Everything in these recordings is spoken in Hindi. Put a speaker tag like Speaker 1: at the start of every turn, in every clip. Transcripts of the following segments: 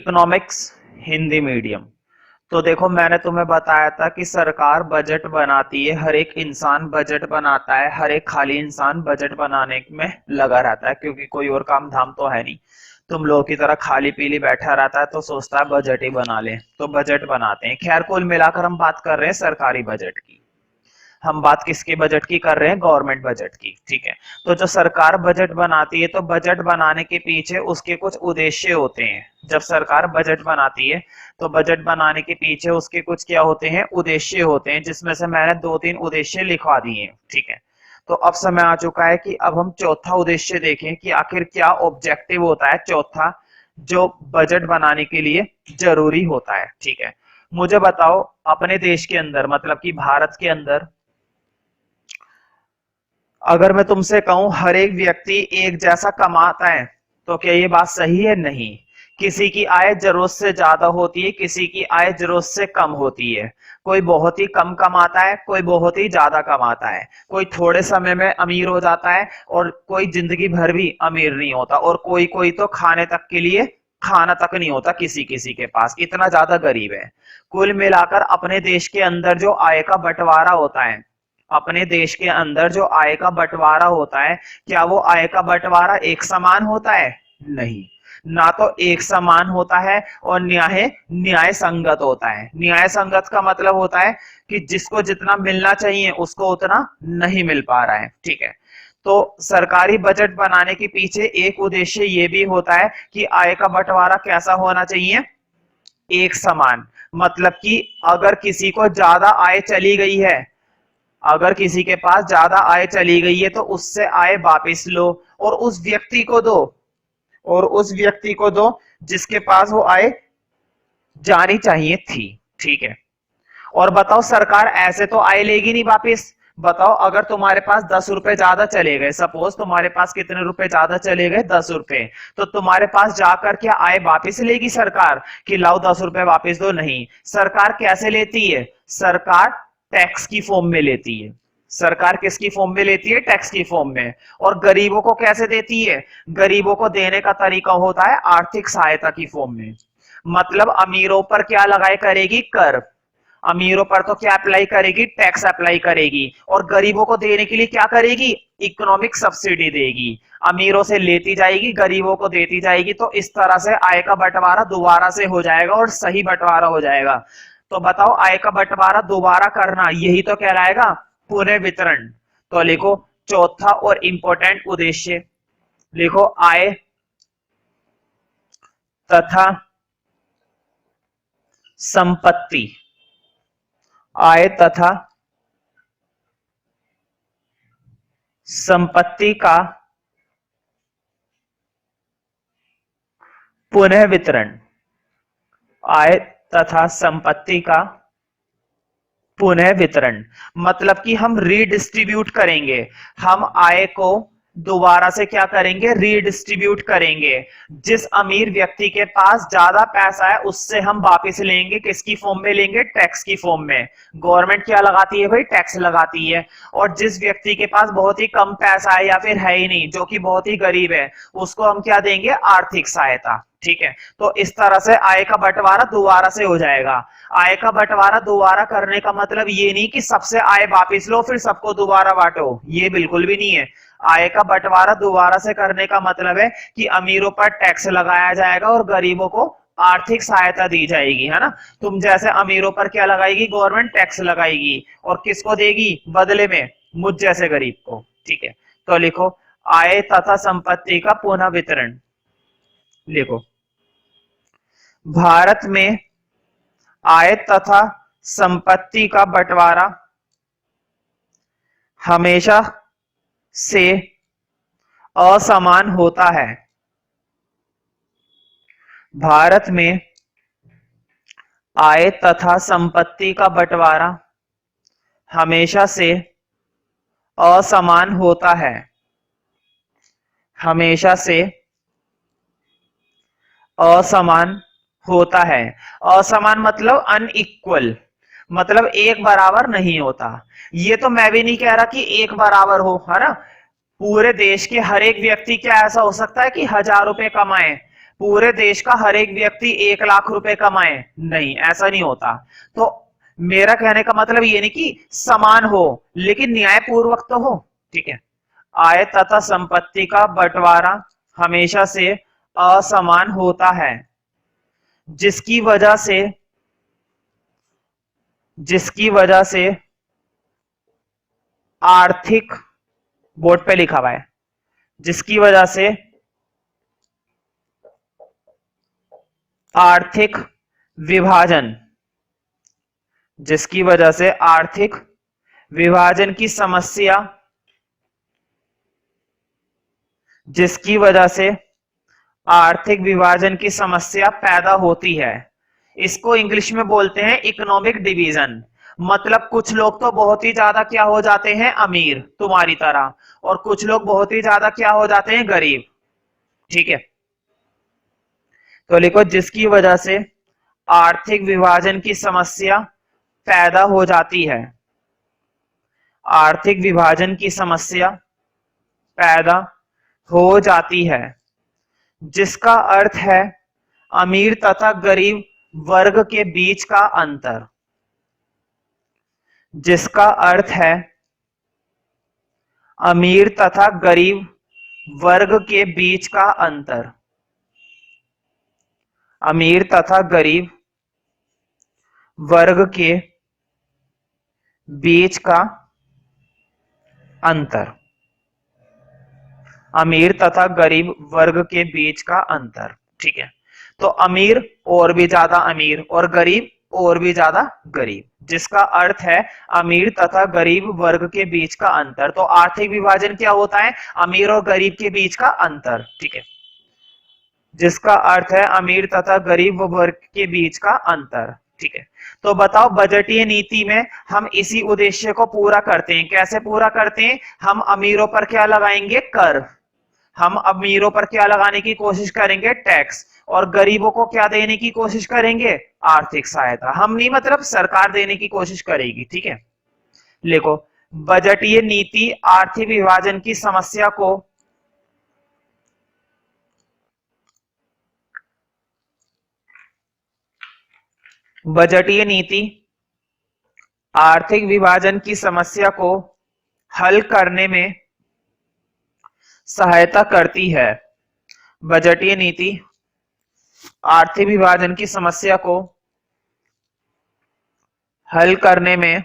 Speaker 1: Economics Hindi medium. तो देखो, मैंने तुम्हें बताया था कि सरकार बजट बनाती है, हर एक इंसान बजट बनाता है, हर एक खाली इंसान बजट बनाने में लगा रहता है, क्योंकि कोई और काम धाम तो है नहीं। तुम लोगों की तरह खाली पीली बैठा रहता है तो सोचता है बजट ही बना ले, तो बजट बनाते हैं। खैर, कुल मिलाकर हम बात कर रहे हैं सरकारी बजट की। हम बात किसके बजट की कर रहे हैं? गवर्नमेंट बजट की, ठीक है। तो जो सरकार बजट बनाती है, तो बजट बनाने के पीछे उसके कुछ उद्देश्य होते हैं। जब सरकार बजट बनाती है तो बजट बनाने के पीछे उसके कुछ क्या होते हैं? उद्देश्य होते हैं, जिसमें से मैंने 2-3 उद्देश्य लिखवा दिए हैं, ठीक है। तो अब समय आ चुका है कि अब हम चौथा उद्देश्य देखें कि आखिर क्या ऑब्जेक्टिव होता है चौथा, जो बजट बनाने के लिए जरूरी होता है, ठीक है। मुझे बताओ, अपने देश के अंदर, मतलब कि भारत के अंदर, अगर मैं तुमसे कहूं हर एक व्यक्ति एक जैसा कमाता है, तो क्या ये बात सही है? नहीं। किसी की आय जरूरत से ज्यादा होती है, किसी की आय जरूरत से कम होती है। कोई बहुत ही कम कमाता है, कोई बहुत ही ज्यादा कमाता है। कोई थोड़े समय में अमीर हो जाता है और कोई जिंदगी भर भी अमीर नहीं होता, और कोई कोई तो खाने तक के लिए खाना तक नहीं होता किसी किसी के पास, इतना ज्यादा गरीब है। कुल मिलाकर अपने देश के अंदर जो आय का बंटवारा होता है, अपने देश के अंदर जो आय का बंटवारा होता है, क्या वो आय का बंटवारा एक समान होता है? नहीं। ना तो एक समान होता है और न्याय संगत होता है। न्याय संगत का मतलब होता है कि जिसको जितना मिलना चाहिए उसको उतना नहीं मिल पा रहा है, ठीक है। तो सरकारी बजट बनाने के पीछे एक उद्देश्य ये भी होता है कि आय का बंटवारा कैसा होना चाहिए? एक समान। मतलब कि अगर किसी को ज्यादा आय चली गई है, अगर किसी के पास ज्यादा आय चली गई है, तो उससे आय वापस लो और उस व्यक्ति को दो, और उस व्यक्ति को दो जिसके पास वो आय जानी चाहिए थी, ठीक है। और बताओ, सरकार ऐसे तो आय लेगी नहीं वापस। बताओ, अगर तुम्हारे पास 10 रुपए ज्यादा चले गए, सपोज तुम्हारे पास कितने रुपए ज्यादा चले गए? 10 रुपए। तो तुम्हारे पास जाकर क्या आय वापस लेगी सरकार कि लाओ 10 रुपए वापस दो? नहीं। सरकार कैसे लेती है? सरकार टैक्स की फॉर्म में लेती है। सरकार किसकी फॉर्म में लेती है? टैक्स की फॉर्म में। और गरीबों को कैसे देती है? गरीबों को देने का तरीका होता है आर्थिक सहायता की फॉर्म में। मतलब अमीरों पर क्या लगाए करेगी? कर। अमीरों पर तो क्या अप्लाई करेगी? टैक्स अप्लाई करेगी। और गरीबों को देने के लिए क्या करेगी? इकोनॉमिक सब्सिडी देगी। अमीरों से लेती जाएगी, गरीबों को देती जाएगी। तो इस तरह से आय का बंटवारा दोबारा से हो जाएगा और सही बंटवारा हो जाएगा। तो बताओ, आय का बंटवारा दोबारा करना, यही तो कहलाएगा पुनः वितरण। तो लिखो चौथा और इंपॉर्टेंट उद्देश्य, लिखो आय तथा संपत्ति। आय तथा संपत्ति का पुनः वितरण। आय तथा संपत्ति का पुनः वितरण मतलब कि हम रीडिस्ट्रीब्यूट करेंगे। हम आय को दोबारा से क्या करेंगे? रीडिस्ट्रीब्यूट करेंगे। जिस अमीर व्यक्ति के पास ज्यादा पैसा है उससे हम वापस लेंगे, किसकी फॉर्म में लेंगे? टैक्स की फॉर्म में। गवर्नमेंट क्या लगाती है भाई? टैक्स लगाती है। और जिस व्यक्ति के पास बहुत ही कम पैसा है या फिर है ही नहीं, जो कि बहुत ही गरीब है, उसको हम क्या देंगे? आर्थिक सहायता, ठीक है। तो इस तरह से आय का बंटवारा दोबारा से हो जाएगा। आय का बंटवारा दोबारा करने का मतलब ये नहीं कि सबसे आय वापस लो फिर सबको दोबारा बांटो, ये बिल्कुल भी नहीं है। आय का बंटवारा दोबारा से करने का मतलब है कि अमीरों पर टैक्स लगाया जाएगा और गरीबों को आर्थिक सहायता दी जाएगी, है ना। तुम जैसे अमीरों पर क्या लगाएगी? गवर्नमेंट टैक्स लगाएगी। और किसको देगी बदले में? मुझ जैसे गरीब को, ठीक है। तो लिखो आय तथा संपत्ति का पुनः वितरण। लिखो, भारत में आय तथा संपत्ति का बंटवारा हमेशा से असमान होता है। भारत में आय तथा संपत्ति का बंटवारा हमेशा से असमान होता है। हमेशा से असमान होता है। असमान मतलब अनइक्वल, मतलब एक बराबर नहीं होता। ये तो मैं भी नहीं कह रहा कि एक बराबर हो, है ना। पूरे देश के हर एक व्यक्ति क्या ऐसा हो सकता है कि 1000 रुपए कमाए? पूरे देश का हर एक व्यक्ति 1 लाख रुपए कमाए, नहीं, ऐसा नहीं होता। तो मेरा कहने का मतलब ये नहीं कि समान हो, लेकिन न्यायपूर्वक तो हो, ठीक है। आय तथा संपत्ति का बंटवारा हमेशा से असमान होता है, जिसकी वजह से आर्थिक, बोर्ड पे लिखा हुआ है, जिसकी वजह से आर्थिक विभाजन, जिसकी वजह से आर्थिक विभाजन की समस्या, जिसकी वजह से आर्थिक विभाजन की समस्या पैदा होती है। इसको इंग्लिश में बोलते हैं इकोनॉमिक डिवीजन। मतलब कुछ लोग तो बहुत ही ज्यादा क्या हो जाते हैं, अमीर तुम्हारी तरह, और कुछ लोग बहुत ही ज्यादा क्या हो जाते हैं, गरीब, ठीक है। तो लिखो जिसकी वजह से आर्थिक विभाजन की समस्या पैदा हो जाती है, आर्थिक विभाजन की समस्या पैदा हो जाती है, जिसका अर्थ है अमीर तथा गरीब वर्ग के बीच का अंतर, जिसका अर्थ है अमीर तथा गरीब वर्ग के बीच का अंतर, अमीर तथा गरीब वर्ग के बीच का अंतर, अमीर तथा गरीब वर्ग के बीच का अंतर, ठीक है। तो अमीर और भी ज्यादा अमीर और गरीब और भी ज्यादा गरीब, जिसका अर्थ है अमीर तथा गरीब वर्ग के बीच का अंतर। तो आर्थिक विभाजन क्या होता है, अमीर और गरीब के बीच का अंतर, ठीक है, जिसका अर्थ है अमीर तथा गरीब वर्ग के बीच का अंतर, ठीक है। तो बताओ बजटीय नीति में हम इसी उद्देश्य को पूरा करते हैं। कैसे पूरा करते हैं, हम अमीरों पर क्या लगाएंगे, कर, हम अमीरों पर क्या लगाने की कोशिश करेंगे, टैक्स, और गरीबों को क्या देने की कोशिश करेंगे, आर्थिक सहायता। हम नहीं, मतलब सरकार देने की कोशिश करेगी, ठीक है। देखो बजटीय नीति आर्थिक विभाजन की समस्या को बजटीय नीति आर्थिक विभाजन की समस्या को हल करने में सहायता करती है। बजटीय नीति आर्थिक विभाजन की समस्या को हल करने में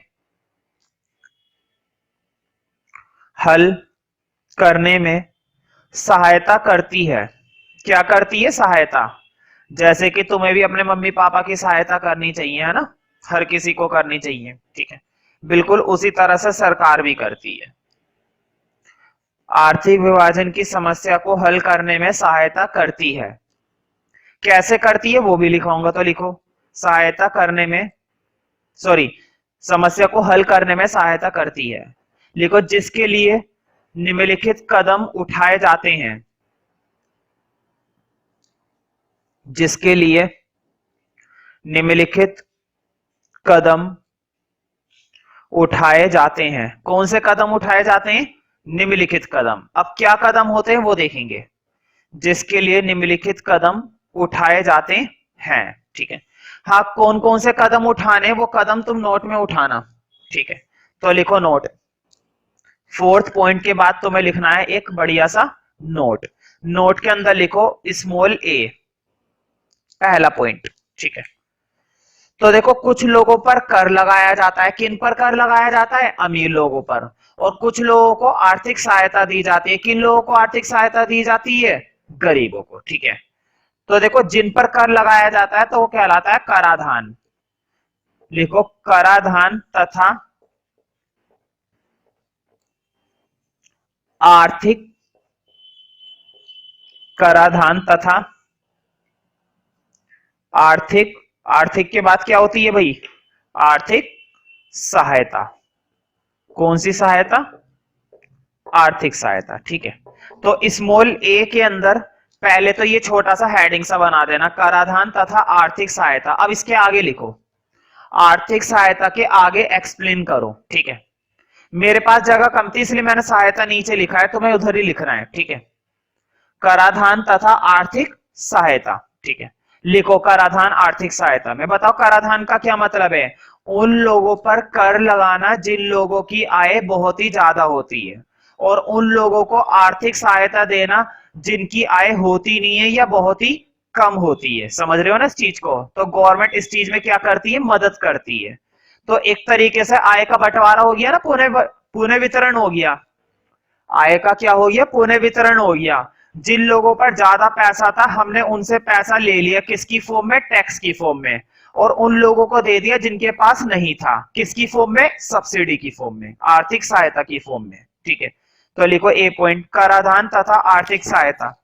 Speaker 1: सहायता करती है। क्या करती है, सहायता। जैसे कि तुम्हें भी अपने मम्मी पापा की सहायता करनी चाहिए, है ना, हर किसी को करनी चाहिए, ठीक है। बिल्कुल उसी तरह से सरकार भी करती है। आर्थिक विभाजन की समस्या को हल करने में सहायता करती है। कैसे करती है वो भी लिखाऊंगा, तो लिखो सहायता करने में, सॉरी, समस्या को हल करने में सहायता करती है। लिखो जिसके लिए निम्नलिखित कदम उठाए जाते हैं, जिसके लिए निम्नलिखित कदम उठाए जाते हैं। कौन से कदम उठाए जाते हैं, निम्नलिखित कदम। अब क्या कदम होते हैं वो देखेंगे। जिसके लिए निम्नलिखित कदम उठाए जाते हैं, ठीक है। हाँ, कौन कौन से कदम उठाने, वो कदम तुम नोट में उठाना, ठीक है। तो लिखो नोट, फोर्थ पॉइंट के बाद तुम्हें लिखना है एक बढ़िया सा नोट। नोट के अंदर लिखो स्मॉल ए, पहला पॉइंट, ठीक है। तो देखो कुछ लोगों पर कर लगाया जाता है। किन पर कर लगाया जाता है, अमीर लोगों पर। और कुछ लोगों को आर्थिक सहायता दी जाती है। किन लोगों को आर्थिक सहायता दी जाती है, गरीबों को, ठीक है। तो देखो जिन पर कर लगाया जाता है तो वो कहलाता है कराधान। लिखो कराधान तथा आर्थिक, कराधान तथा आर्थिक, आर्थिक के बाद क्या होती है भाई, आर्थिक सहायता। कौन सी सहायता, आर्थिक सहायता, ठीक है। तो स्मॉल ए के अंदर पहले तो ये छोटा सा हेडिंग सा बना देना, कराधान तथा आर्थिक सहायता। अब इसके आगे लिखो, आर्थिक सहायता के आगे एक्सप्लेन करो, ठीक है। मेरे पास जगह कम थी इसलिए मैंने सहायता नीचे लिखा है, तुम्हें उधर ही लिखना है, ठीक है। कराधान तथा आर्थिक सहायता। ठीक है, लिखो कराधान आर्थिक सहायता में। बताओ कराधान का क्या मतलब है? उन लोगों पर कर लगाना जिन लोगों की आय बहुत ही ज्यादा होती है, और उन लोगों को आर्थिक सहायता देना जिनकी आय होती नहीं है या बहुत ही कम होती है। समझ रहे हो ना इस चीज को? तो गवर्नमेंट इस चीज में क्या करती है? मदद करती है। तो एक तरीके से आय का बंटवारा हो गया ना, पुनः पुनः वितरण हो गया। आय का क्या हो गया? पुनः वितरण हो गया। जिन लोगों पर ज्यादा पैसा था हमने उनसे पैसा ले लिया, किसकी फॉर्म में? टैक्स की फॉर्म में। और उन लोगों को दे दिया जिनके पास नहीं था, किसकी फॉर्म में? सब्सिडी की फॉर्म में, आर्थिक सहायता की फॉर्म में। ठीक है, तो लिखो ए पॉइंट, कराधान तथा आर्थिक सहायता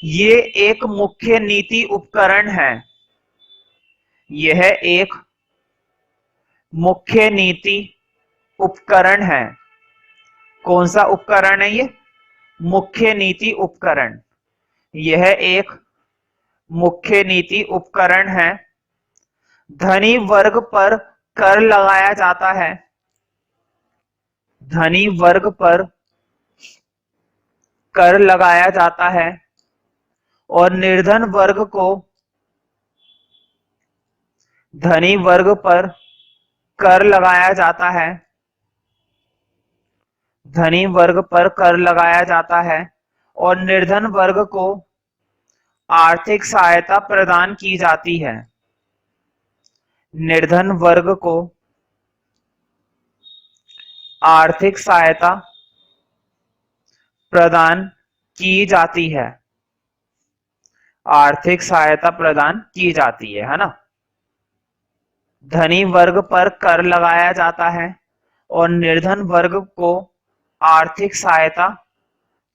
Speaker 1: ये एक मुख्य नीति उपकरण है। यह एक मुख्य नीति उपकरण है। कौन सा उपकरण है ये? मुख्य नीति उपकरण। यह एक मुख्य नीति उपकरण है। धनी वर्ग पर कर लगाया जाता है। धनी वर्ग पर कर लगाया जाता है और निर्धन वर्ग को, धनी वर्ग पर कर लगाया जाता है, धनी वर्ग पर कर लगाया जाता है और निर्धन वर्ग को आर्थिक सहायता प्रदान की जाती है। निर्धन वर्ग को आर्थिक सहायता प्रदान की जाती है। आर्थिक सहायता प्रदान की जाती है ना? धनी वर्ग पर कर लगाया जाता है और निर्धन वर्ग को आर्थिक सहायता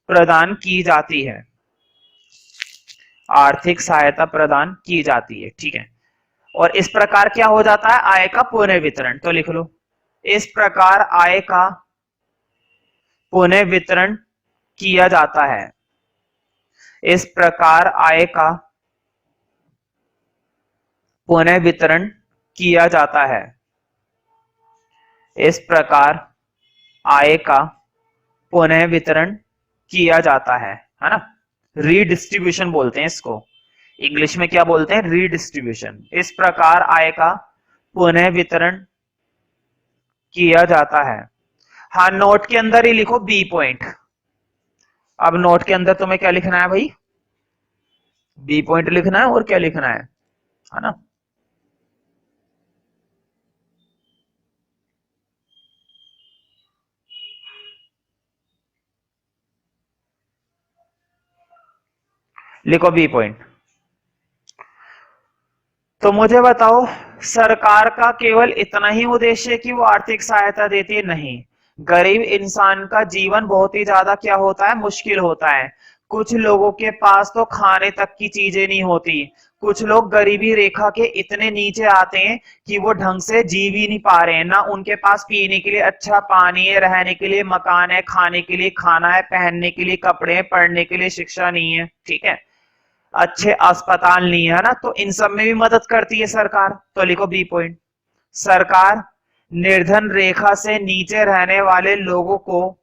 Speaker 1: प्रदान की जाती है। आर्थिक सहायता प्रदान की जाती है। ठीक है, और इस प्रकार क्या हो जाता है? आय का पुनः वितरण। तो लिख लो, इस प्रकार आय का पुनः वितरण किया जाता है। इस प्रकार आय का पुनः वितरण किया जाता है। इस प्रकार आय का पुनः वितरण किया जाता है ना? रीडिस्ट्रीब्यूशन बोलते हैं इसको, इंग्लिश में क्या बोलते हैं? रीडिस्ट्रीब्यूशन। इस प्रकार आय का पुनः वितरण किया जाता है। हाँ, नोट के अंदर ही लिखो बी पॉइंट। अब नोट के अंदर तुम्हें क्या लिखना है भाई? बी पॉइंट लिखना है, और क्या लिखना है ना? लिखो बी पॉइंट। तो मुझे बताओ, सरकार का केवल इतना ही उद्देश्य है कि वो आर्थिक सहायता देती है? नहीं, गरीब इंसान का जीवन बहुत ही ज्यादा क्या होता है? मुश्किल होता है। कुछ लोगों के पास तो खाने तक की चीजें नहीं होती। कुछ लोग गरीबी रेखा के इतने नीचे आते हैं कि वो ढंग से जी भी नहीं पा रहे हैं। ना उनके पास पीने के लिए अच्छा पानी है, रहने के लिए मकान है, खाने के लिए खाना है, पहनने के लिए कपड़े हैं, पढ़ने के लिए शिक्षा नहीं है। ठीक है, अच्छे अस्पताल नहीं है ना? तो इन सब में भी मदद करती है सरकार। तो लिखो बी पॉइंट, सरकार निर्धन रेखा से नीचे रहने वाले लोगों को,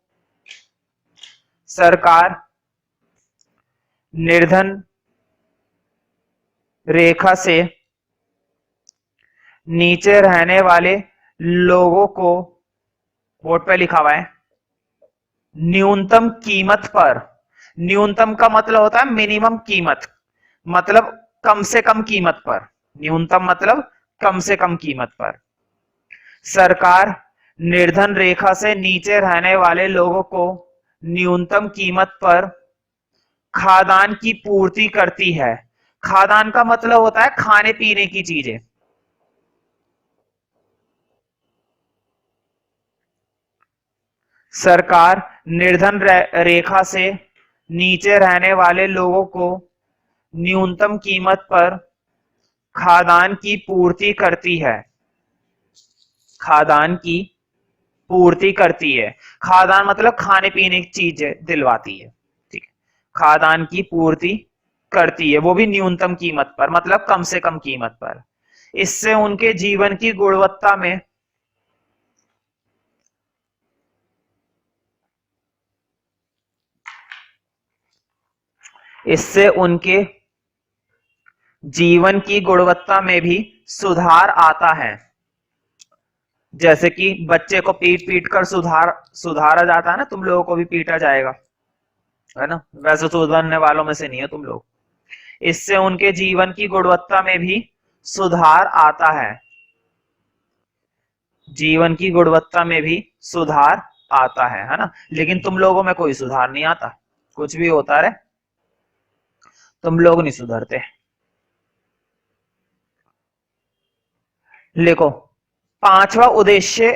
Speaker 1: सरकार निर्धन रेखा से नीचे रहने वाले लोगों को, बोर्ड पे लिखा हुआ है, न्यूनतम कीमत पर। न्यूनतम का मतलब होता है मिनिमम कीमत, मतलब कम से कम कीमत पर। न्यूनतम मतलब कम से कम कीमत पर। सरकार निर्धन रेखा से नीचे रहने वाले लोगों को न्यूनतम कीमत पर खाद्यान्न की पूर्ति करती है। खाद्यान्न का मतलब होता है खाने पीने की चीजें। सरकार निर्धन रेखा से नीचे रहने वाले लोगों को न्यूनतम कीमत पर खाद्यान्न की पूर्ति करती है। खाद्यान्न की पूर्ति करती है। खाद्यान्न मतलब खाने पीने की चीजें दिलवाती है। ठीक है, खाद्यान्न की पूर्ति करती है, वो भी न्यूनतम कीमत पर, मतलब कम से कम कीमत पर। इससे उनके जीवन की गुणवत्ता में इससे उनके जीवन की गुणवत्ता में भी सुधार आता है। जैसे कि बच्चे को पीट पीट कर सुधारा जाता है ना, तुम लोगों को भी पीटा जाएगा, है ना, वैसे सुधरने वालों में से नहीं है तुम लोग। इससे उनके जीवन की गुणवत्ता में भी सुधार आता है, जीवन की गुणवत्ता में भी सुधार आता है ना। लेकिन तुम लोगों में कोई सुधार नहीं आता, कुछ भी होता रहे, तुम लोग नहीं सुधरते। लिखो, पांचवा उद्देश्य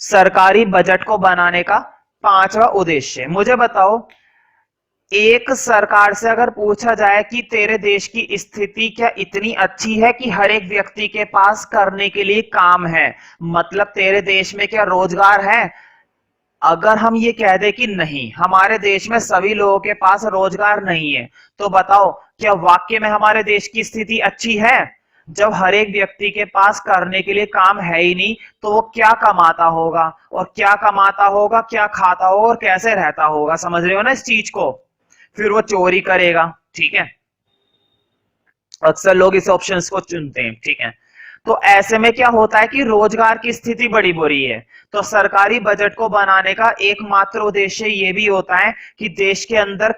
Speaker 1: सरकारी बजट को बनाने का पांचवा उद्देश्य। मुझे बताओ, एक सरकार से अगर पूछा जाए कि तेरे देश की स्थिति क्या इतनी अच्छी है कि हर एक व्यक्ति के पास करने के लिए काम है, मतलब तेरे देश में क्या रोजगार है? अगर हम ये कह दे कि नहीं, हमारे देश में सभी लोगों के पास रोजगार नहीं है, तो बताओ क्या वाकई में हमारे देश की स्थिति अच्छी है? जब हर एक व्यक्ति के पास करने के लिए काम है ही नहीं, तो वो क्या कमाता होगा, और क्या कमाता होगा, क्या खाता होगा, और कैसे रहता होगा? समझ रहे हो ना इस चीज को? फिर वो चोरी करेगा, ठीक है, अक्सर लोग इस ऑप्शंस को चुनते हैं, ठीक है। तो ऐसे में क्या होता है कि रोजगार की स्थिति बड़ी बुरी है, तो सरकारी बजट को बनाने का एकमात्र उद्देश्य ये भी होता है कि देश के अंदर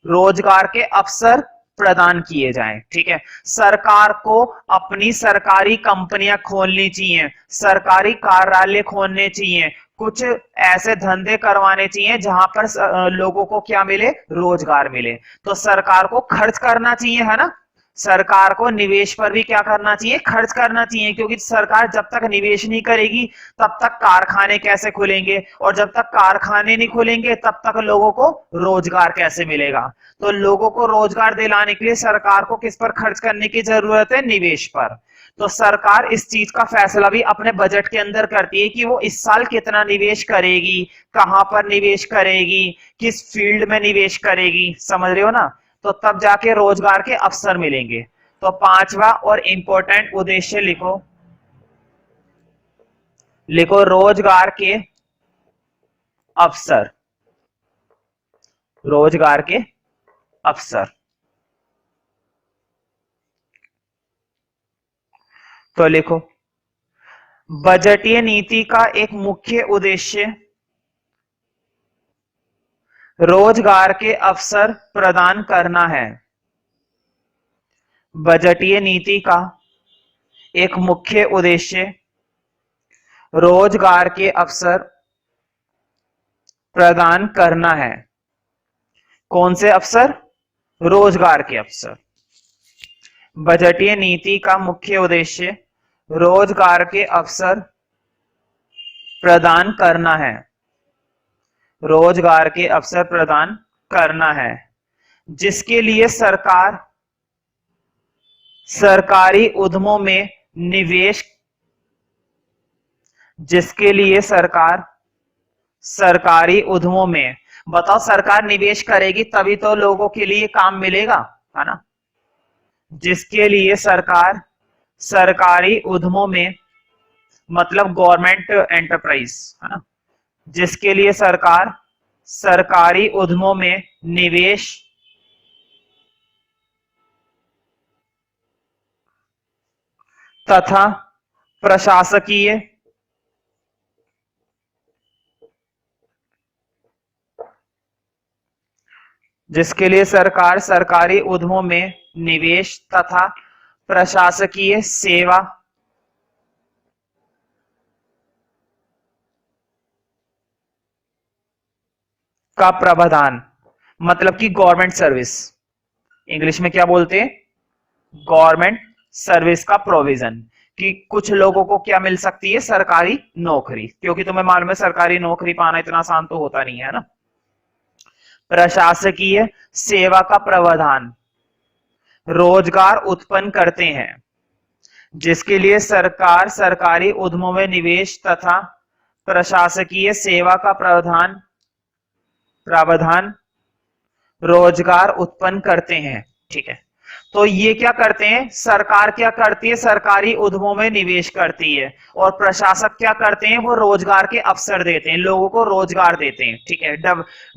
Speaker 1: रोजगार के अवसर प्रदान किए जाएं, ठीक है। सरकार को अपनी सरकारी कंपनियां खोलनी चाहिए, सरकारी कार्यालय खोलने चाहिए, कुछ ऐसे धंधे करवाने चाहिए जहां पर लोगों को क्या मिले, रोजगार मिले। तो सरकार को खर्च करना चाहिए, है ना, सरकार को निवेश पर भी क्या करना चाहिए, खर्च करना चाहिए, क्योंकि सरकार जब तक निवेश नहीं करेगी तब तक कारखाने कैसे खुलेंगे, और जब तक कारखाने नहीं खुलेंगे तब तक लोगों को रोजगार कैसे मिलेगा? तो लोगों को रोजगार दिलाने के लिए सरकार को किस पर खर्च करने की जरूरत है, निवेश पर। तो सरकार इस चीज का फैसला भी अपने बजट के अंदर करती है कि वो इस साल कितना निवेश करेगी, कहां पर निवेश करेगी, किस फील्ड में निवेश करेगी, समझ रहे हो ना। तो तब जाके रोजगार के अवसर मिलेंगे। तो पांचवा और इंपॉर्टेंट उद्देश्य लिखो, लिखो रोजगार के अवसर, रोजगार के अवसर। तो लिखो, बजटीय नीति का एक मुख्य उद्देश्य रोजगार के अवसर प्रदान करना है। बजटीय नीति का एक मुख्य उद्देश्य रोजगार के अवसर प्रदान करना है। कौन से अवसर? रोजगार के अवसर। बजटीय नीति का मुख्य उद्देश्य रोजगार के अवसर प्रदान करना है, रोजगार के अवसर प्रदान करना है, जिसके लिए सरकार सरकारी उद्यमों में निवेश, जिसके लिए सरकार सरकारी उद्यमों में, बताओ सरकार निवेश करेगी तभी तो लोगों के लिए काम मिलेगा, है ना। जिसके लिए सरकार सरकारी उद्यमों में, मतलब गवर्नमेंट एंटरप्राइज, है ना, जिसके लिए सरकार सरकारी उद्यमों में निवेश तथा प्रशासकीय जिसके लिए सरकार सरकारी उद्यमों में निवेश तथा प्रशासकीय सेवा का प्रावधान, मतलब कि गवर्नमेंट सर्विस, इंग्लिश में क्या बोलते हैं, गवर्नमेंट सर्विस का प्रोविजन, कि कुछ लोगों को क्या मिल सकती है, सरकारी नौकरी, क्योंकि तुम्हें मालूम है सरकारी नौकरी पाना इतना आसान तो होता नहीं है ना। प्रशासकीय सेवा का प्रावधान रोजगार उत्पन्न करते हैं, जिसके लिए सरकार सरकारी उद्यमों में निवेश तथा प्रशासकीय सेवा का प्रावधान रोजगार उत्पन्न करते हैं, ठीक है। तो ये क्या करते हैं, सरकार क्या करती है, सरकारी उद्यमों में निवेश करती है, और प्रशासक क्या करते हैं, वो रोजगार के अवसर देते हैं, लोगों को रोजगार देते हैं, ठीक है।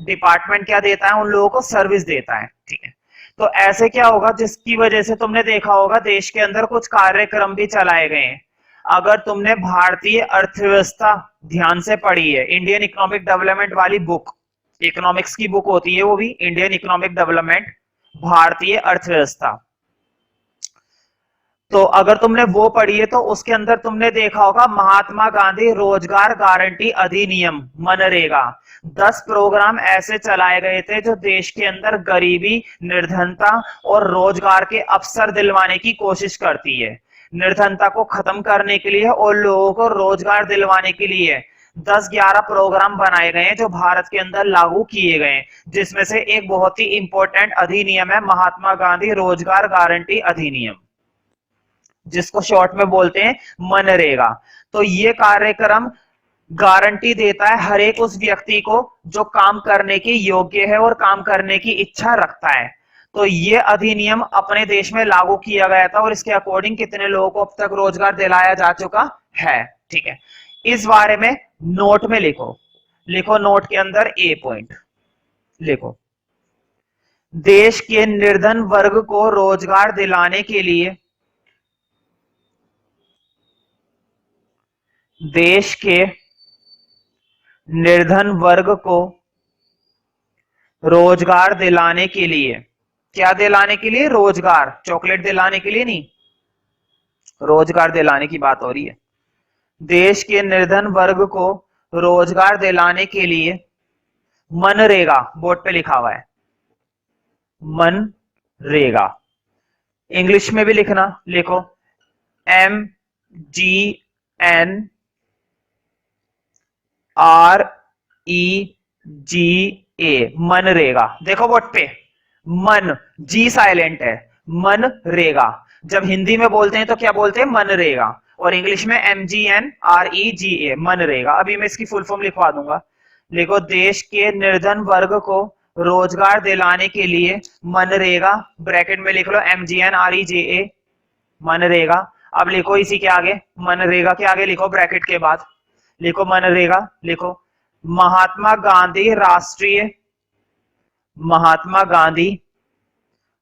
Speaker 1: डिपार्टमेंट क्या देता है, उन लोगों को सर्विस देता है, ठीक है। तो ऐसे क्या होगा, जिसकी वजह से तुमने देखा होगा देश के अंदर कुछ कार्यक्रम भी चलाए गए हैं। अगर तुमने भारतीय अर्थव्यवस्था ध्यान से पढ़ी है, इंडियन इकोनॉमिक डेवलपमेंट वाली बुक, इकोनॉमिक्स की बुक होती है वो भी, इंडियन इकोनॉमिक डेवलपमेंट, भारतीय अर्थव्यवस्था, तो अगर तुमने वो पढ़ी है तो उसके अंदर तुमने देखा होगा महात्मा गांधी रोजगार गारंटी अधिनियम, मनरेगा, 10 प्रोग्राम ऐसे चलाए गए थे जो देश के अंदर गरीबी, निर्धनता और रोजगार के अवसर दिलवाने की कोशिश करती है। निर्धनता को खत्म करने के लिए और लोगों को रोजगार दिलवाने के लिए 10-11 प्रोग्राम बनाए गए हैं जो भारत के अंदर लागू किए गए हैं, जिसमें से एक बहुत ही इंपॉर्टेंट अधिनियम है महात्मा गांधी रोजगार गारंटी अधिनियम, जिसको शॉर्ट में बोलते हैं मनरेगा। तो ये कार्यक्रम गारंटी देता है हर एक उस व्यक्ति को जो काम करने के योग्य है और काम करने की इच्छा रखता है। तो ये अधिनियम अपने देश में लागू किया गया था और इसके अकॉर्डिंग कितने लोगों को अब तक रोजगार दिलाया जा चुका है, ठीक है। इस बारे में नोट में लिखो, लिखो नोट के अंदर ए पॉइंट लिखो, देश के निर्धन वर्ग को रोजगार दिलाने के लिए, देश के निर्धन वर्ग को रोजगार दिलाने के लिए, क्या दिलाने के लिए, रोजगार, चॉकलेट दिलाने के लिए नहीं, रोजगार दिलाने की बात हो रही है। देश के निर्धन वर्ग को रोजगार दिलाने के लिए मनरेगा, बोर्ड पे लिखा हुआ है मनरेगा, इंग्लिश में भी लिखना, लिखो MGNREGA, मनरेगा। देखो बोर्ड पे, मन, जी साइलेंट है, मनरेगा। जब हिंदी में बोलते हैं तो क्या बोलते हैं, मनरेगा, और इंग्लिश में MGNREGA, मनरेगा। अभी मैं इसकी फुल फॉर्म लिखवा दूंगा, देखो देश के निर्धन वर्ग को रोजगार दिलाने के लिए मनरेगा, ब्रैकेट में लिख लो MGNREGA, मनरेगा। अब लिखो इसी के आगे, मनरेगा के आगे लिखो ब्रैकेट के बाद, लिखो मनरेगा, लिखो महात्मा गांधी राष्ट्रीय, महात्मा गांधी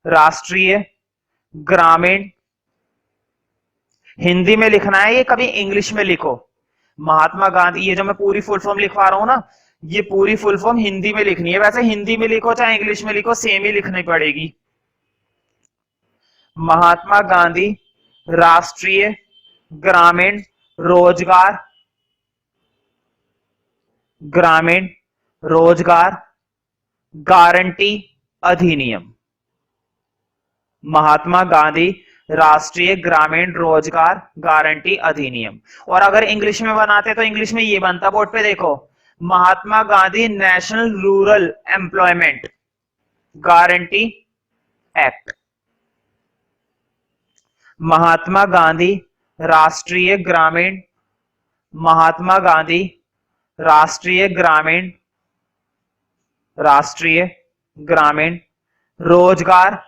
Speaker 1: राष्ट्रीय ग्रामीण, हिंदी में लिखना है ये, कभी इंग्लिश में लिखो, महात्मा गांधी, ये जो मैं पूरी फुल फॉर्म लिखवा रहा हूं ना, ये पूरी फुल फॉर्म हिंदी में लिखनी है। वैसे हिंदी में लिखो चाहे इंग्लिश में लिखो, सेम ही लिखनी पड़ेगी। महात्मा गांधी राष्ट्रीय ग्रामीण रोजगार, ग्रामीण रोजगार गारंटी अधिनियम, महात्मा गांधी राष्ट्रीय ग्रामीण रोजगार गारंटी अधिनियम। और अगर इंग्लिश में बनाते तो इंग्लिश में ये बनता, बोर्ड पे देखो, Mahatma Gandhi national rural employment guarantee act, Mahatma Gandhi राष्ट्रीय ग्रामीण, महात्मा गांधी राष्ट्रीय ग्रामीण, राष्ट्रीय ग्रामीण रोजगार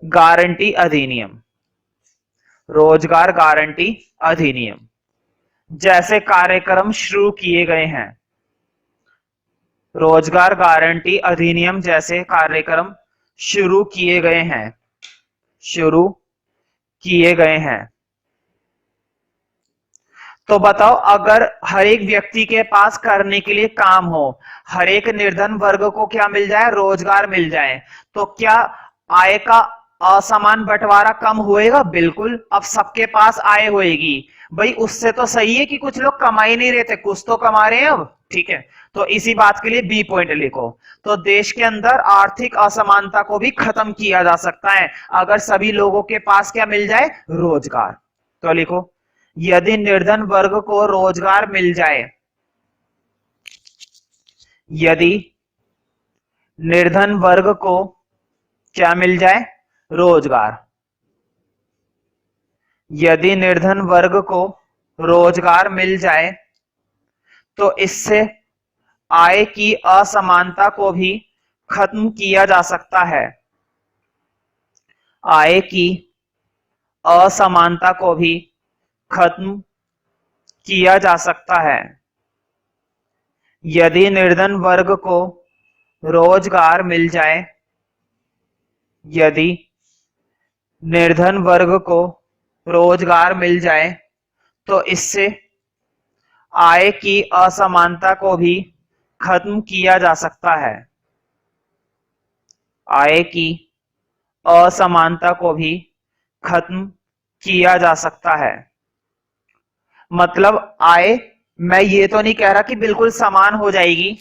Speaker 1: गारंटी अधिनियम, रोजगार गारंटी अधिनियम जैसे कार्यक्रम शुरू किए गए हैं, रोजगार गारंटी अधिनियम जैसे कार्यक्रम शुरू किए गए हैं, शुरू किए गए हैं। तो बताओ, अगर हर एक व्यक्ति के पास करने के लिए काम हो, हर एक निर्धन वर्ग को क्या मिल जाए, रोजगार मिल जाए, तो क्या आय का असमान बंटवारा कम होएगा? बिल्कुल। अब सबके पास आय होएगी भाई, उससे तो सही है कि कुछ लोग कमा ही नहीं रहे थे, कुछ तो कमा रहे हैं अब, ठीक है। तो इसी बात के लिए बी पॉइंट लिखो, तो देश के अंदर आर्थिक असमानता को भी खत्म किया जा सकता है अगर सभी लोगों के पास क्या मिल जाए, रोजगार। तो लिखो, यदि निर्धन वर्ग को रोजगार मिल जाए, यदि निर्धन वर्ग को क्या मिल जाए, रोजगार, यदि निर्धन वर्ग को रोजगार मिल जाए तो इससे आय की असमानता को भी खत्म किया जा सकता है, आय की असमानता को भी खत्म किया जा सकता है। यदि निर्धन वर्ग को रोजगार मिल जाए, यदि निर्धन वर्ग को रोजगार मिल जाए तो इससे आय की असमानता को भी खत्म किया जा सकता है। आय की असमानता को भी खत्म किया जा सकता है। मतलब आय, मैं ये तो नहीं कह रहा कि बिल्कुल समान हो जाएगी।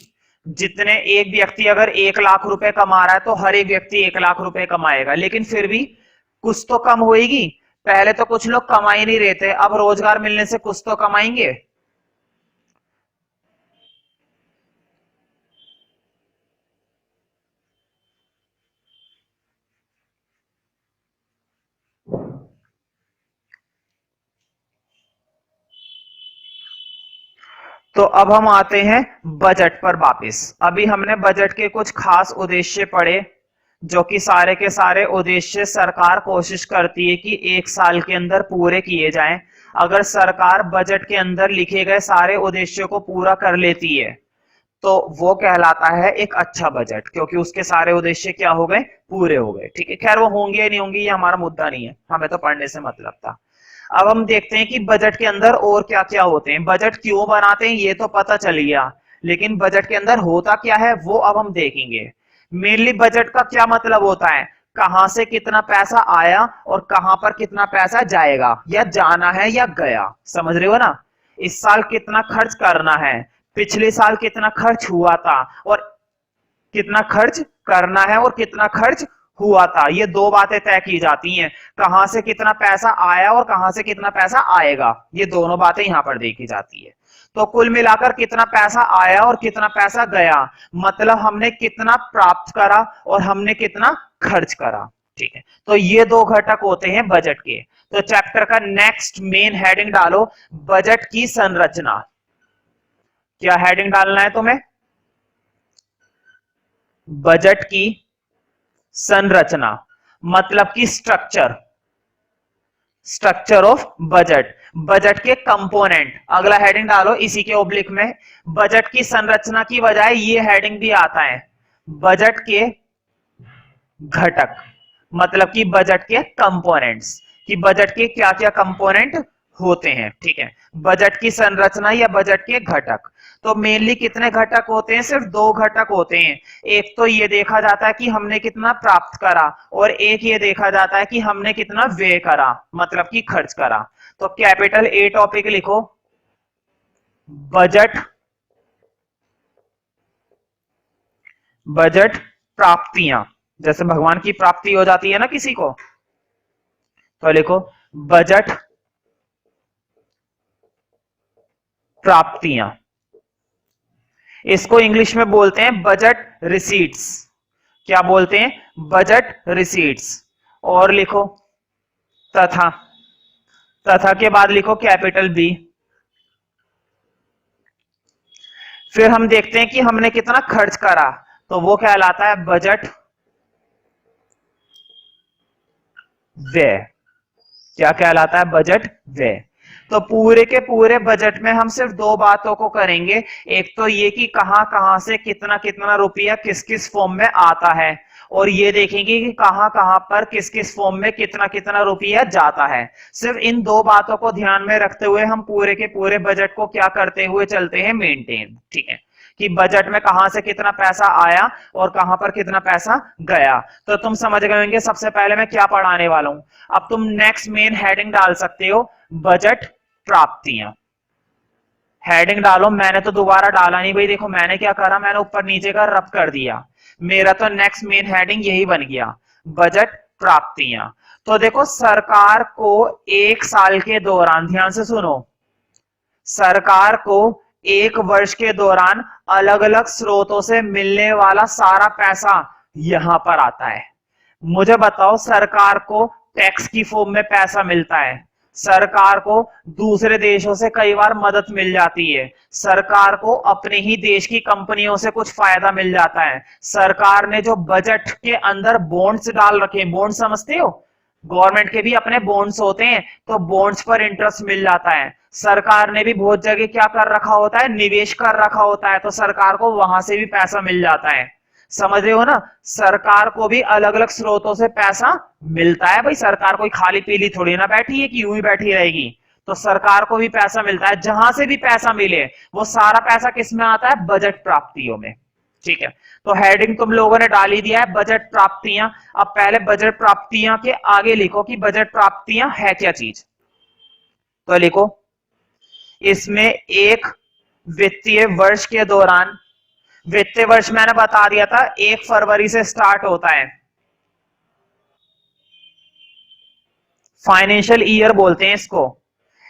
Speaker 1: जितने एक व्यक्ति अगर 1 लाख रुपए कमा रहा है तो हर एक व्यक्ति 1 लाख रुपए कमाएगा, लेकिन फिर भी कुछ तो कम होएगी। पहले तो कुछ लोग कमा ही नहीं रहे थे, अब रोजगार मिलने से कुछ तो कमाएंगे। तो अब हम आते हैं बजट पर वापस। अभी हमने बजट के कुछ खास उद्देश्य पढ़े, जो कि सारे के सारे उद्देश्य सरकार कोशिश करती है कि 1 साल के अंदर पूरे किए जाएं। अगर सरकार बजट के अंदर लिखे गए सारे उद्देश्यों को पूरा कर लेती है तो वो कहलाता है एक अच्छा बजट, क्योंकि उसके सारे उद्देश्य क्या हो गए, पूरे हो गए। ठीक है, खैर वो होंगे या नहीं होंगे ये हमारा मुद्दा नहीं है, हमें तो पढ़ने से मतलब था। अब हम देखते हैं कि बजट के अंदर और क्या क्या होते हैं। बजट क्यों बनाते हैं ये तो पता चल गया, लेकिन बजट के अंदर होता क्या है वो अब हम देखेंगे। मेनली बजट का क्या मतलब होता है, कहां से कितना पैसा आया और कहां पर कितना पैसा जाएगा, या जाना है या गया, समझ रहे हो ना। इस साल कितना खर्च करना है, पिछले साल कितना खर्च हुआ था, और कितना खर्च करना है और कितना खर्च हुआ था, ये दो बातें तय की जाती हैं। कहां से कितना पैसा आया और कहां से कितना पैसा आएगा, ये दोनों बातें यहां पर देखी जाती है। तो कुल मिलाकर कितना पैसा आया और कितना पैसा गया, मतलब हमने कितना प्राप्त करा और हमने कितना खर्च करा। ठीक है, तो ये दो घटक होते हैं बजट के। तो चैप्टर का नेक्स्ट मेन हेडिंग डालो, बजट की संरचना। क्या हेडिंग डालना है तुम्हें, बजट की संरचना, मतलब की structure, structure of budget, budget के कंपोनेंट। अगला हेडिंग डालो इसी के ओब्लिक में, बजट की संरचना की बजाय ये हेडिंग भी आता है, बजट के घटक, मतलब कि बजट के कंपोनेंट्स, कि बजट के क्या क्या कंपोनेंट होते हैं। ठीक है, बजट की संरचना या बजट के घटक। तो मेनली कितने घटक होते हैं, सिर्फ दो घटक होते हैं। एक तो ये देखा जाता है कि हमने कितना प्राप्त करा, और एक ये देखा जाता है कि हमने कितना व्यय करा, मतलब कि खर्च करा। तो कैपिटल ए टॉपिक लिखो, बजट, बजट प्राप्तियां। जैसे भगवान की प्राप्ति हो जाती है ना किसी को, तो लिखो बजट प्राप्तियां। इसको इंग्लिश में बोलते हैं बजट रिसीट्स। क्या बोलते हैं, बजट रिसीट्स। और लिखो तथा, तथा के बाद लिखो कैपिटल बी। फिर हम देखते हैं कि हमने कितना खर्च करा, तो वो कहलाता है बजट व्यय। क्या कहलाता है, बजट व्यय। तो पूरे के पूरे बजट में हम सिर्फ दो बातों को करेंगे, एक तो ये कि कहां कहां से कितना कितना रुपया किस किस फॉर्म में आता है, और ये देखेंगे कि कहां कहां पर किस किस फॉर्म में कितना कितना रुपया जाता है। सिर्फ इन दो बातों को ध्यान में रखते हुए हम पूरे के पूरे बजट को क्या करते हुए चलते हैं, मेंटेन। ठीक है, कि बजट में कहां से कितना पैसा आया और कहां पर कितना पैसा गया। तो तुम समझ गए होंगे सबसे पहले मैं क्या पढ़ाने वाला हूं। अब तुम नेक्स्ट मेन हेडिंग डाल सकते हो, बजट प्राप्तियां। हेडिंग डालो, मैंने तो दोबारा डाला नहीं भाई, देखो मैंने क्या करा, मैंने ऊपर नीचे का रब कर दिया, मेरा तो नेक्स्ट मेन हेडिंग यही बन गया, बजट प्राप्तियां। तो देखो सरकार को 1 साल के दौरान, ध्यान से सुनो, सरकार को 1 वर्ष के दौरान अलग अलग स्रोतों से मिलने वाला सारा पैसा यहां पर आता है। मुझे बताओ, सरकार को टैक्स की फॉर्म में पैसा मिलता है, सरकार को दूसरे देशों से कई बार मदद मिल जाती है, सरकार को अपने ही देश की कंपनियों से कुछ फायदा मिल जाता है, सरकार ने जो बजट के अंदर बॉन्ड्स डाल रखे हैं, बॉन्ड समझते हो, गवर्नमेंट के भी अपने बॉन्ड्स होते हैं, तो बॉन्ड्स पर इंटरेस्ट मिल जाता है। सरकार ने भी बहुत जगह क्या कर रखा होता है, निवेश कर रखा होता है, तो सरकार को वहां से भी पैसा मिल जाता है। समझ रहे हो ना, सरकार को भी अलग अलग स्रोतों से पैसा मिलता है। भाई सरकार कोई खाली पीली थोड़ी ना बैठी है कि यूं ही बैठी रहेगी, तो सरकार को भी पैसा मिलता है। जहां से भी पैसा मिले वो सारा पैसा किस में आता है, बजट प्राप्तियों में। ठीक है, तो हेडिंग तुम लोगों ने डाल ही दिया है, बजट प्राप्तियां। अब पहले बजट प्राप्तियां के आगे लिखो कि बजट प्राप्तियां है क्या चीज। तो लिखो, इसमें एक वित्तीय वर्ष के दौरान, वित्तीय वर्ष मैंने बता दिया था 1 फरवरी से स्टार्ट होता है, फाइनेंशियल ईयर बोलते हैं इसको।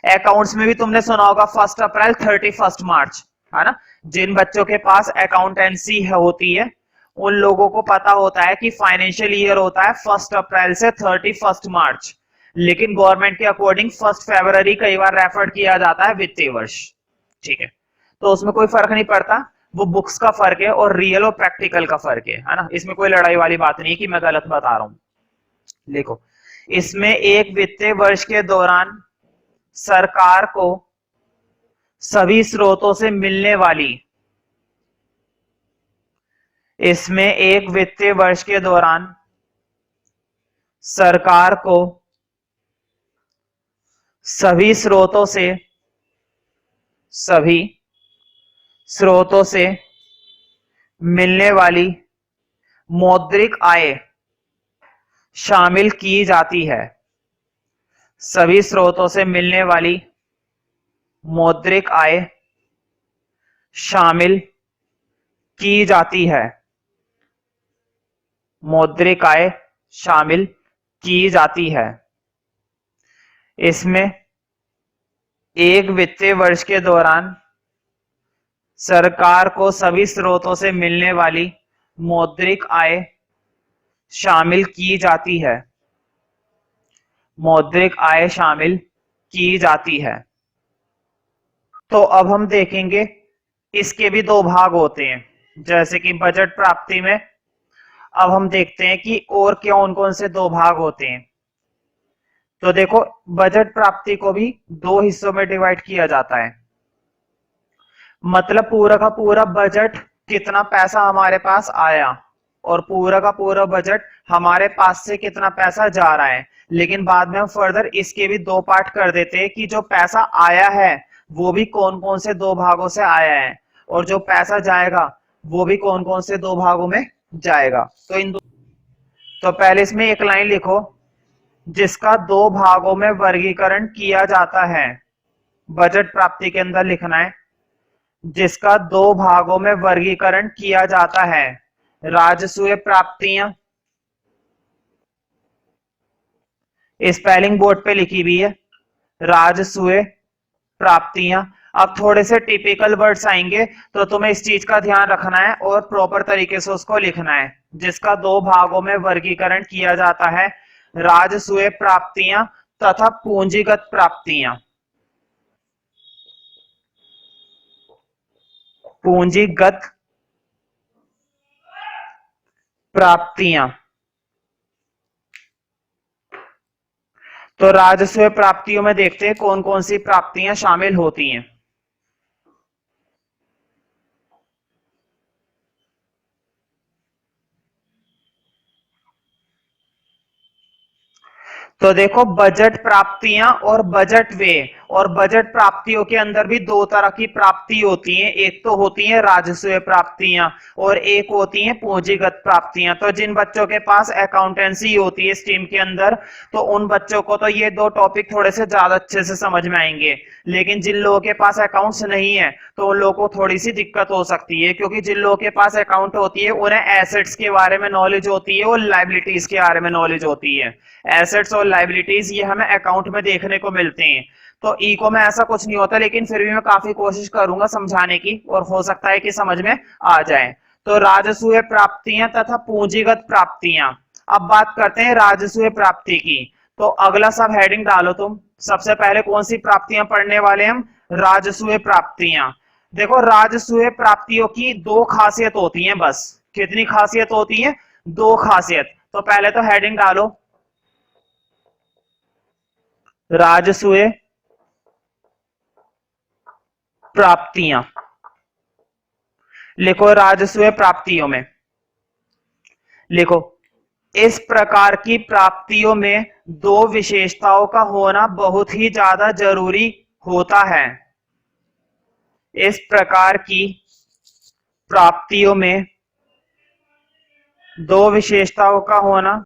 Speaker 1: अकाउंट्स में भी तुमने सुना होगा 1 अप्रैल 31 मार्च, है ना। जिन बच्चों के पास अकाउंटेंसी होती है उन लोगों को पता होता है कि फाइनेंशियल ईयर होता है 1 अप्रैल से 31 मार्च, लेकिन गवर्नमेंट के अकॉर्डिंग 1 फरवरी कई बार रेफर किया जाता है वित्तीय वर्ष। ठीक है, तो उसमें कोई फर्क नहीं पड़ता, वो बुक्स का फर्क है और रियल और प्रैक्टिकल का फर्क है ना। इसमें कोई लड़ाई वाली बात नहीं है कि मैं गलत बता रहा हूं। देखो, इसमें एक वित्तीय वर्ष के दौरान सरकार को सभी स्रोतों से मिलने वाली, इसमें एक वित्तीय वर्ष के दौरान सरकार को सभी स्रोतों से मिलने वाली मौद्रिक आय शामिल की जाती है। सभी स्रोतों से मिलने वाली मौद्रिक आय शामिल की जाती है। मौद्रिक आय शामिल की जाती है। इसमें एक वित्तीय वर्ष के दौरान सरकार को सभी स्रोतों से मिलने वाली मौद्रिक आय शामिल की जाती है। मौद्रिक आय शामिल की जाती है। तो अब हम देखेंगे, इसके भी दो भाग होते हैं, जैसे कि बजट प्राप्ति में। अब हम देखते हैं कि और क्या कौन कौन से दो भाग होते हैं। तो देखो, बजट प्राप्ति को भी दो हिस्सों में डिवाइड किया जाता है। मतलब पूरा का पूरा बजट, कितना पैसा हमारे पास आया, और पूरा का पूरा बजट हमारे पास से कितना पैसा जा रहा है। लेकिन बाद में हम फर्दर इसके भी दो पार्ट कर देते हैं कि जो पैसा आया है वो भी कौन कौन से दो भागों से आया है, और जो पैसा जाएगा वो भी कौन कौन से दो भागों में जाएगा। तो इन दो, तो पहले इसमें एक लाइन लिखो, जिसका दो भागों में वर्गीकरण किया जाता है। बजट प्राप्ति के अंदर लिखना है, जिसका दो भागों में वर्गीकरण किया जाता है। राजस्व प्राप्तियां, स्पेलिंग बोर्ड पे लिखी हुई है, राजस्व प्राप्तियां। अब थोड़े से टिपिकल वर्ड्स आएंगे तो तुम्हें इस चीज का ध्यान रखना है और प्रॉपर तरीके से उसको लिखना है। जिसका दो भागों में वर्गीकरण किया जाता है, राजस्व प्राप्तियां तथा पूंजीगत प्राप्तियां। पूंजीगत प्राप्तियां। तो राजस्व प्राप्तियों में देखते हैं कौन कौन सी प्राप्तियां शामिल होती हैं। तो देखो, बजट प्राप्तियां और बजट व्यय, और बजट प्राप्तियों के अंदर भी दो तरह की प्राप्ति होती हैं। एक तो होती है राजस्व प्राप्तियां और एक होती हैं पूंजीगत प्राप्तियां। तो जिन बच्चों के पास अकाउंटेंसी होती है स्ट्रीम के अंदर, तो उन बच्चों को तो ये दो टॉपिक थोड़े से ज्यादा अच्छे से समझ में आएंगे। लेकिन जिन लोगों के पास अकाउंट्स नहीं है तो उन लोगों को थोड़ी सी दिक्कत हो सकती है, क्योंकि जिन लोगों के पास अकाउंट होती है उन्हें एसेट्स के बारे में नॉलेज होती है और लायबिलिटीज के बारे में नॉलेज होती है। एसेट्स और लायबिलिटीज ये हमें अकाउंट में देखने को मिलते हैं। तो इको में ऐसा कुछ नहीं होता, लेकिन फिर भी मैं काफी कोशिश करूंगा समझाने की, और हो सकता है कि समझ में आ जाए। तो राजस्व प्राप्तियां तथा पूंजीगत प्राप्तियां। अब बात करते हैं राजस्व प्राप्ति की। तो अगला सब हेडिंग डालो तुम। सबसे पहले कौन सी प्राप्तियां पढ़ने वाले हम, राजस्व प्राप्तियां। देखो, राजस्व प्राप्तियों की दो खासियत होती हैं बस। कितनी खासियत होती है, दो खासियत। तो पहले तो हेडिंग डालो, राजस्व प्राप्तियां। लिखो राजस्व प्राप्तियों में, लिखो इस प्रकार की प्राप्तियों में दो विशेषताओं का होना बहुत ही ज्यादा जरूरी होता है। इस प्रकार की प्राप्तियों में दो विशेषताओं का होना